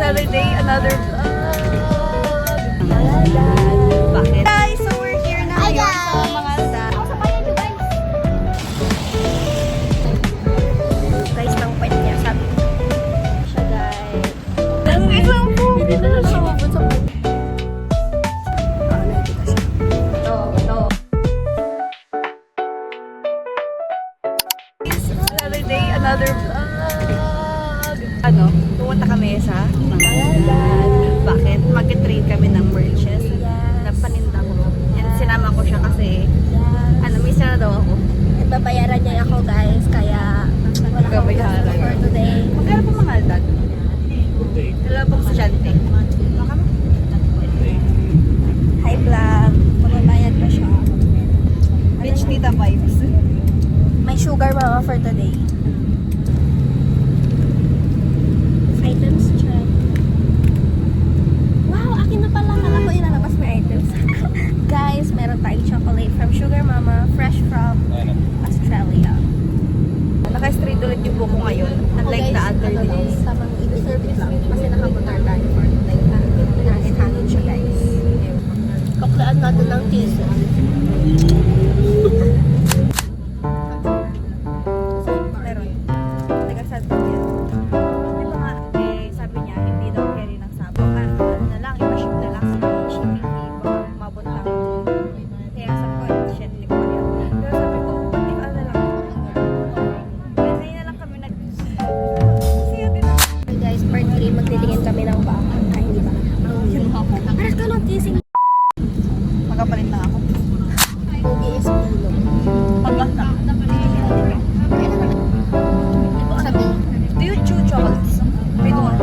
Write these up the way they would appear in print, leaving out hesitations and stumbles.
Another day, another vlog. Bakit? Guys, so we're here na ngayon sa mga aldan. Ako sa bayan nyo, guys. Guys, ng pwede niya. Sabi siya, guys. Wait lang po. Hindi na lang siya mabun sa pwede. Nakita siya. Ito. Another day, another vlog. Ano? Pumunta kami sa mga aldan. Bakit? Mag-trade kami ng merches na paninda ko. And sinama ko siya kasi may sila daw ako. At babayaran niya ako, guys. Kaya wala akong Babayaran. gastos for today. Magkano po mga aldan? Dalawa pong estudyante. Hi, vlog. Magbabayad pa siya. Bitch tita vibes. May sugar mama for today. Items check. Wow, akin na pala. Kala ko ilalabas may items. Guys, meron tayong chocolate from Sugar Mama, fresh from Australia. Naka-straight ulit yung buko ngayon. Unlike the other days. Tamang i-service lang. Kasi nakabutar tayo for today. Hangin-hangin siya, guys. Kaklaan natin ng tissue. Meron. Nag-sad po yan. Di ba nga, sabi niya, hindi daw carry ng sabo. Ano na lang, i-ship na lang sa shipping fee. Baka umabot lang. Kaya sabi ko, shit, hindi ko pa yan. Pero sabi ko, hindi ko na lang. Kaya ngayon na lang kami kasi yun din ako. Okay, guys, part 3, magtitingin kami ng baka. Ay, hindi ba? Paras ka ng kissing. Magkapalit na ako. Pogi is ulo. Paglasta. Do you chew chocolates? I don't.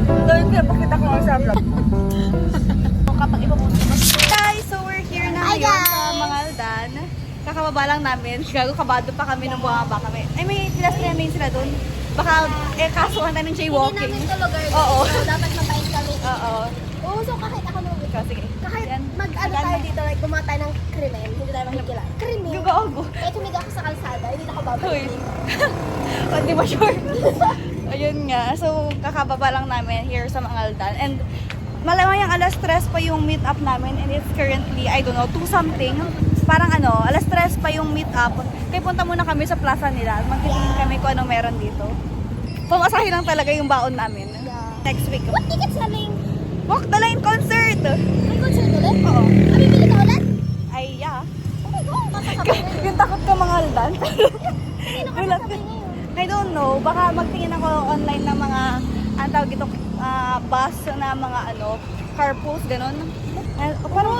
Doon kaya pakita ko nga sa vlog. Kapag ipapunta mo. Guys, so we're here na Hi, ngayon sa guys! mga aldan. Kakababa lang namin. Gago, kabado pa kami nung bumaba kami. Ay, may pilastrihan din sila doon. Baka, kasuhan na ng jaywalking. Hindi namin ito lugar. Oo. So, dapat mapait kami. Oo. Oo, so kahit ako nung Ikaw, sige. kahit Yan. mag-ano tayo dito, like gumawa tayo ng krimen, hindi tayo makikilala. Krimen? Gago. Kahit humiga ako sa kalsada, hindi na ako Hoy. babalik. Hindi ba sure? Ayun nga. So, kakababa lang namin here sa mga aldan. And malamayang alas 3 pa yung meet up namin. And it's currently, I don't know, 2 something. Parang alas 3 pa yung meet up. Kaya punta muna kami sa plaza nila. Magtitingin kami kung anong meron dito. Pamasahe lang talaga yung baon namin. Yeah. Next week. What ticket selling? Walk the Line concert! May concert ulit? Oo. Bibili ka ulit? Ay, yeah. Oh my God, matasabay ngayon. Yung takot ka mga aldan. Sino ka Gulat. sasabay ngayon? I don't know. Baka magtingin ako online ng mga, ang tawag ito, bus na mga carpools, ganun. Parang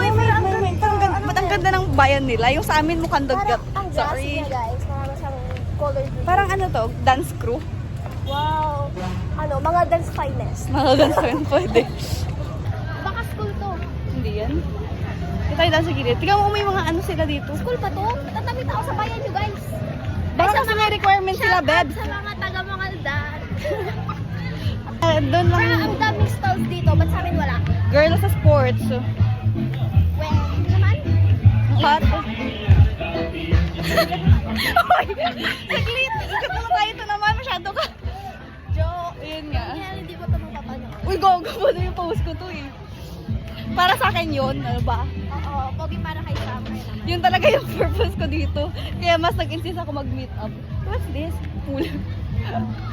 ba't ang ganda ng bayan nila? Yung sa amin mukhang dagat. Parang ang grass Sorry. niya, guys. Marami siyang color green. Parang dance crew. Wow. Mga dance finest. Mga dance crew, pwede. Baka school to. Hindi yan. Hindi tayo dance sa gilid. Tingnan mo may mga sila dito. School pa to? Tatamit ako sa bayan nyo, guys. Baka kasi may requirement sila, beb. Sa mga taga-Mangaldan. Doon Parang lang, ang daming stalls dito, ba't sa amin wala? girl sa sports. Well, naman? Hot. Hoy! Saglit! Ikat mo tayo ito naman. Masyado ka. Joke. Ayun nga. Kaya hindi ba ito mapapanood? Uy, gogo mo na yung post ko to eh. Para sa akin yun, ano ba? Oo, pogi para kay Summer naman. Yun talaga yung purpose ko dito. Kaya mas nag-insist ako mag-meet up. What's this? Pool.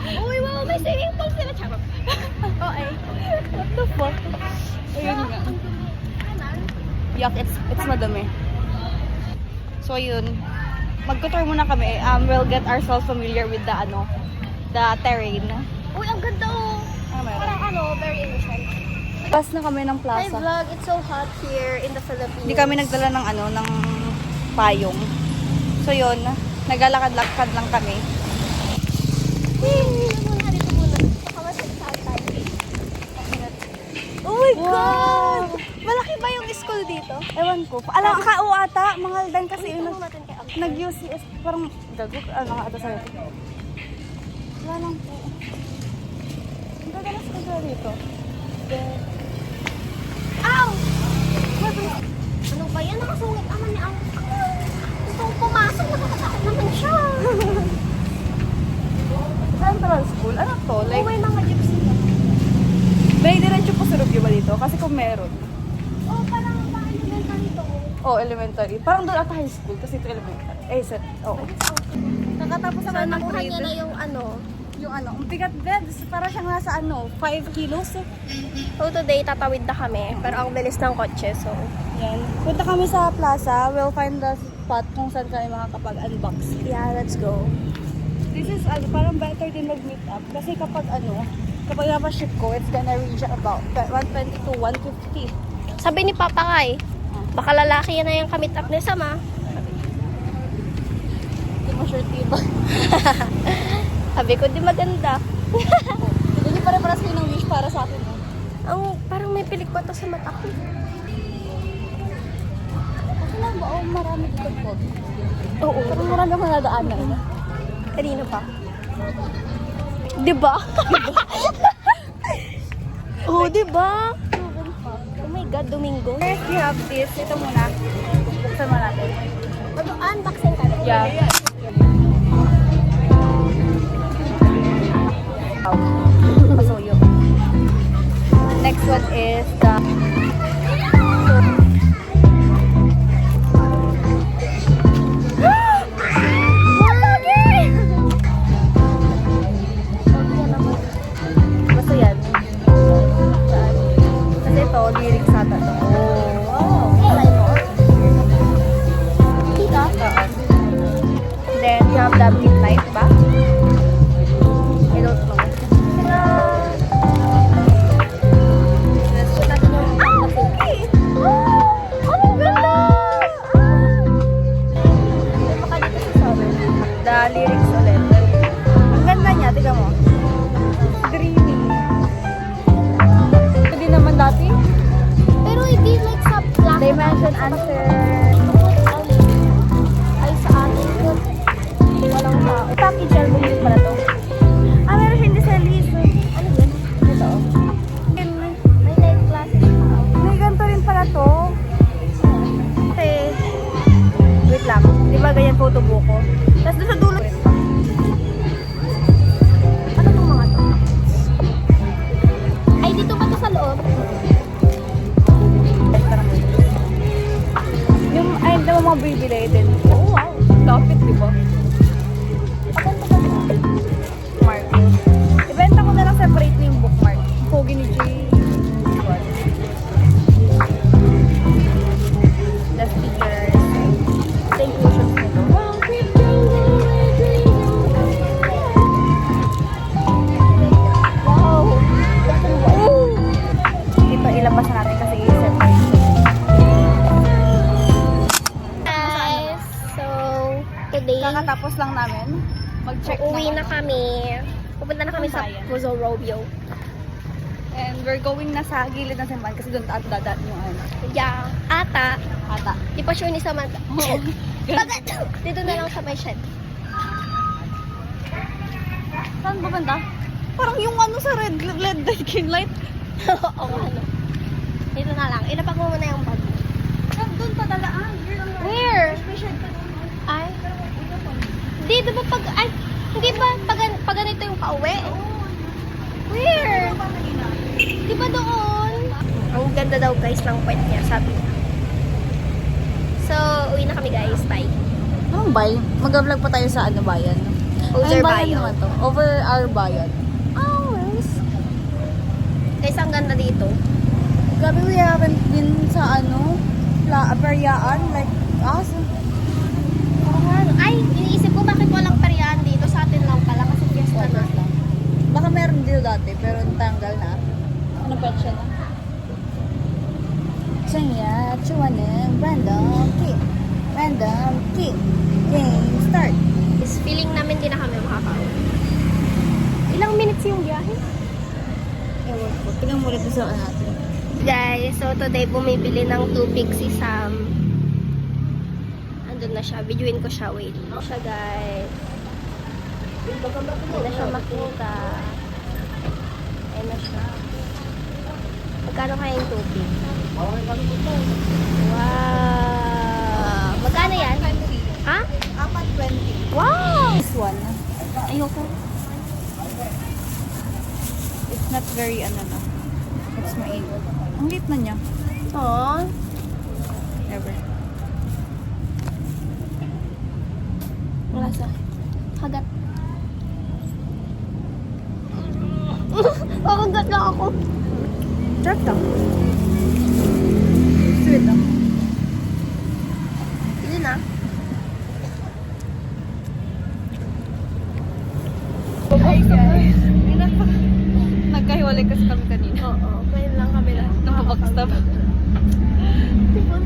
Uy, wow, may swimming pool sila. Charot. Okay. What the fuck? Ayun nga. Yuck, it's madami. So yun, magtutour muna kami. We'll get ourselves familiar with the terrain. Uy, ang ganda oh. Meron? Parang very innocent. Pas na kami ng Hi plaza. vlog, it's so hot here in the Philippines. Hindi kami nagdala ng payong. So yun, naglalakad-lakad lang kami. Dito muna. Baka masagsahan tayo. Oh my Wow! God! Malaki ba yung school dito? Ewan ko. Alam, kao ata. Mga aldan kasi Uy, yun. tanong natin kay Ang. Nag-UCS. Parang gago. Nga ata sa'yo. Wala lang po. Ang gagalas ka dito. Ow! Ano ba yan? Nakasungit naman ni Ang. Gusto kong pumasok. Nakakatakot naman siya. Central School? Ano to? Like, May mga gypsy. kasi kung meron. Oh, parang elementary to. Oh, elementary. Parang doon ata high school kasi ito elementary. Eh, set. Oo. Kakatapos So, naman ng nakuha niya grade. na yung ano. Yung ano, ang bigat beds. Para siyang nasa 5 kilos. So, today, tatawid na kami. Pero ang bilis ng kotse, so... Yan. Punta kami sa plaza. We'll find the spot kung saan kami makakapag-unbox. Yeah, let's go. This is parang better din mag-meet up. Kasi kapag napaship ko, it's gonna reach about 120 to 150. Sabi ni Papa Kai, baka lalaki yan na yung kamit up ni Sama. Hindi mo sure diba? Sabi ko, di maganda. Hindi pa rin paras kayo ng wish para sa akin. Ang parang may pilik pa to sa mata ko. Kasi lang ba, marami dito po. Oo. Parang marami akong nadaanan. Kanina pa. Diba? Oo, diba? Oh my God, Domingo. First, we have this. Ito muna. Buksan mo natin. Mag-unboxing ka rin. Yeah. Pasuyo. Next one is the... Basta yan. Kasi ito, lyrics ata to. Oh. Try mo. Dito? Then, you have the midnight ba? I don't know. Let's put natin yung unboxing. Oh, ang ganda! Baka dito sa sabi. The lyrics ulit. Ang ganda niya, tignan mo. Dreamy. Ito din naman dati. Pero hindi like sa black. Dimension answer. Ay, sa atin yun. Walang tao. Package album din pala to. Ah, meron siya hindi sa list. Ano yun? Ito. May live classes pa. May ganito rin pala to. Kasi, wait lang. Di ba ganyan photo buko? Tapos doon sa dulo. Ano tong mga to? Ay, dito ba to sa loob? Yung, ay, hindi mo mga bibili din. Oh, wow. Lapit, di ba? Mark. Ibenta ko na lang separate yung bookmark. Pogi ni Jay. The stickers. The inclusions nito. Wow! Ito ilabas na natin kasi i-separate. Guys, so today, Kakatapos lang namin. Mag-check uuwi na kami. Pupunta na kami sa Bayan. Puzo Robio. And we're going na sa gilid ng Simbahan kasi doon at dadaan yung ano. Yeah. Ata. Ata. Di pa sure ni Samantha. Oo. Dito na lang sa may shed. Saan ba banda? Parang yung ano sa red light. Oo, ano. Dito na lang. Ilapag mo muna yung bag. Doon pa dalaan. Where? Ay. Hindi, di ba pag... Ay, hindi ba pag ganito yung pauwi? Where? Di ba doon? Ang ganda daw guys ng puwet niya, sabi niya. So, uwi na kami guys. Bye. Anong bay? Mag-vlog pa tayo sa ano bayan. Over Anong Bayo. naman to? Over our bayan. Oh, nice. Guys, ang ganda dito. Grabe, we haven't been sa ano, Periaan, like us. Ay, iniisip ko bakit walang periyan dito. Sa atin lang pala kasi fiesta na. Baka meron dito dati, pero natanggal na. Ano petsa na? Sanya, Chuanen, random kick. Random kick. Game start. Is feeling namin din na kami makaka-uwi. Ilang minutes yung biyahe? Ewan ko. Tingnan mo ulit sa natin. Guys, so today bumibili ng tubig si Sam. Andun na siya. Videoin ko siya. Wait. Siya guys. Hindi na siya makita. Ayun na siya. Magkano kaya yung tubig? Wow! Magkano yan? Ha? 4.20. Wow! This one. Ayoko. It's not very ano na. It's mainit. Ang liit na niya. Aww. Ever. Wala sa hagat. Kakagat lang ako. Sarap daw. Sweet daw. Hindi na. Hi guys. Nagkahiwalay kasi kami kanina. Oo, ngayon lang kami lahat. Napabackstab. Diba,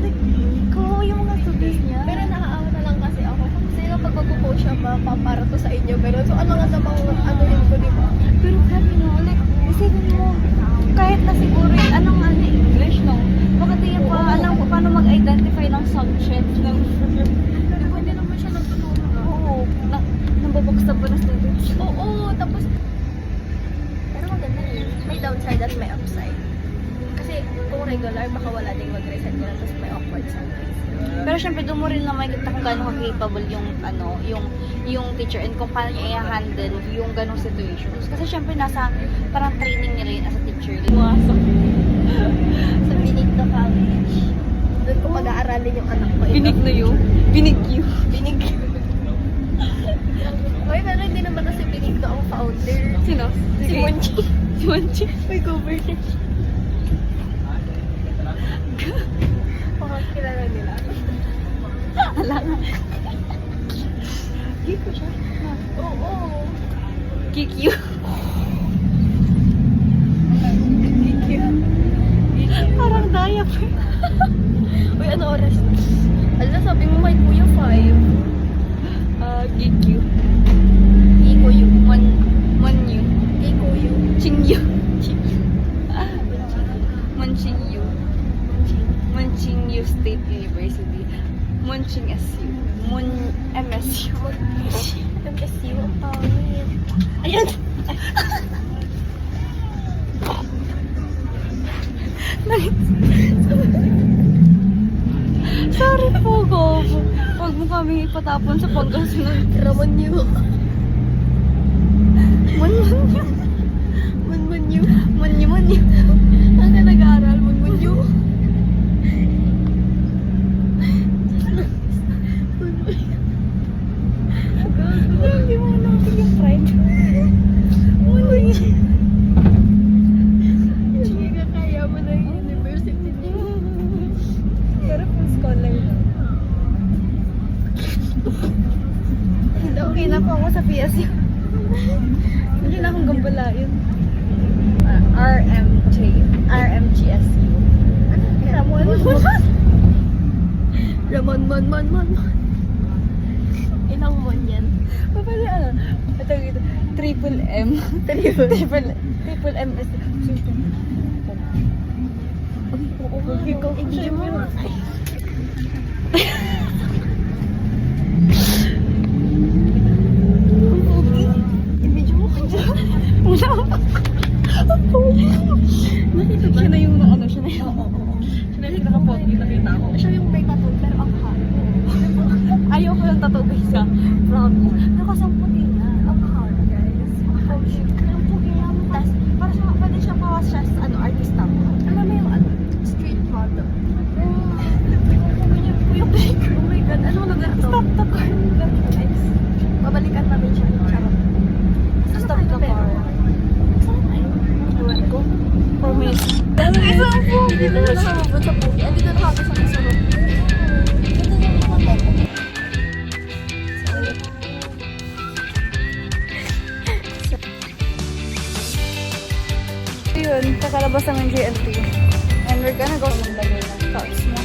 Ko yung mga tubig niya. pero nakaawa na lang kasi ako. Kasi yung pag magpo-post siya, mapapara to sa inyo. Pero so ano nga namang ano yun ko, di ba? Pero grabe no, like, isipin mo, kahit na siguro yung anong ano English, no? Baka di pa alam ko paano mag-identify ng subject ng Hindi naman siya nagtutulong. Oo, nababaksta pa na students. Oo, tapos pero maganda yun. May downside at may upside. Kasi kung regular, baka wala ding mag-reset nila tapos may awkward sometimes. Pero syempre doon mo rin na makikita kung gaano ka-capable yung ano, yung teacher and kung paano niya i-handle yung ganong situations. Kasi syempre nasa parang training niya rin as a teacher. Iwasan. Sa Benigno College. Doon ko pag-aaralin yung anak ko. Binig na yun. Binig yun. Binig. Uy, pero hindi naman na si Benigno ang founder. Sino? Si Monchi. Si Monchi. May cover niya. Parang kilala nila. Ala nga. Kiko siya. Oo. Kikyo. Parang daya pa. Uy, ano oras? Alam, sabi mo may kuya 5. Kikyo. Iko yung Manyu. Iko yung Chingyu. Manchingyu. Manchingyu State University. Munching SU. MSU. MSU ang pangit. Ayan! Sorry po, Gob. Huwag mo kami ipatapon sa Pangasinan. Ramonyu. Manyu. Munmunyu. Manyu. Ang ka nag-aaral, munmunyu. Hindi mo natin yung pride. Hindi ka kaya mo na yung university niyo. Pero full scholar lang. Okay na po ako sa PSU. Hindi na akong gambalain. RMGSU. Ramon. Ilang mon yan? Paano ano? Ito ito. Triple M. Triple M is Ikaw, i-video mo. I-video mo ka dyan. Siya na yung ano, siya na yung Siya na yung nakapogi, nakita ko. Siya yung may tattoo, pero ang hard. ayaw ko yung tattoo sa promise. Nakasamputi na. Ang hard, guys. Ang pugi niya. Tapos, para siya, pwede siya pawas siya sa ano, artista. Alam mo yung ano? Street model. Oh my God, ano na na? Stop the car. Babalikan namin siya. Charot. Stop the car. Saan tayo? Ewan ko. 4 minutes. Hindi na nakababot sa pugi. Hindi na nakabot sa kasunod. Yun, kakalabas namin JNT. And we're gonna go ng lagay ng thoughts mo.